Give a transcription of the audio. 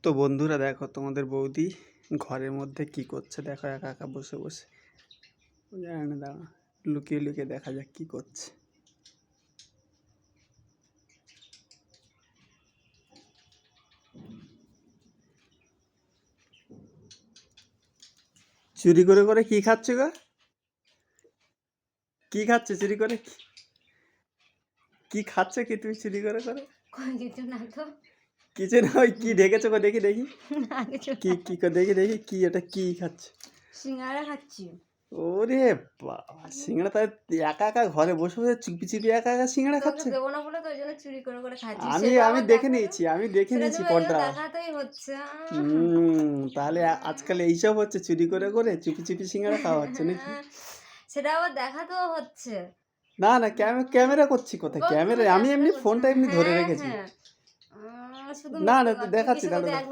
তো বন্ধুরা দেখো তোমাদের বৌদি ঘরের মধ্যে কি করছে, দেখো একা একা বসে বসে। জানি না, দাঁড়া লুকিয়ে লুকিয়ে দেখা যাক কি করছে। চুরি করে করে কি খাচ্ছে গো? কি খাচ্ছে চুরি করে? কি খাচ্ছে কি তুমি চুরি করে করে? কিছু না তো। কিছু না, ওই কি ঢেকেছো গো? দেখি দেখি না কিছু কি না। কি দেখি দেখি কি এটা কি খাচ্ছে? সিঙ্গারা খাচ্ছি। ওরে বাবা, সিঙ্গাড়া তাই একা একা ঘরে বসে বসে চুপি চুপি একা একা সিঙ্গাড়া তোকে খাচ্ছে? দেবো না বলে তো ওই জন্য চুরি করে করে খাচ্ছি। আমি সেটা আমি আবার দেখে দেখানো, নিয়েছি, আমি দেখে সেটা নিয়েছি তুমি ওই জন্য পর্দা। দেখাতেই হচ্ছে। তাহলে আজকাল এইসব হচ্ছে, চুরি করে করে চুপি চুপি সিঙ্গারা খাওয়া হচ্ছে নাকি? সেটা আবার দেখাতেও হচ্ছে। না না, ক্যামেরা করছি কোথায়? ও ক্যামেরা তুমি আমি ক্যামেরা এমনি করছো? ফোনটা এমনি ধরে হ্যাঁ রেখেছি। হ্যাঁ। শুধু না মিথ্যে না, কথা, চুপি দেখাচ্ছি, শুধু দাঁড়া দেখ। দাঁড়া।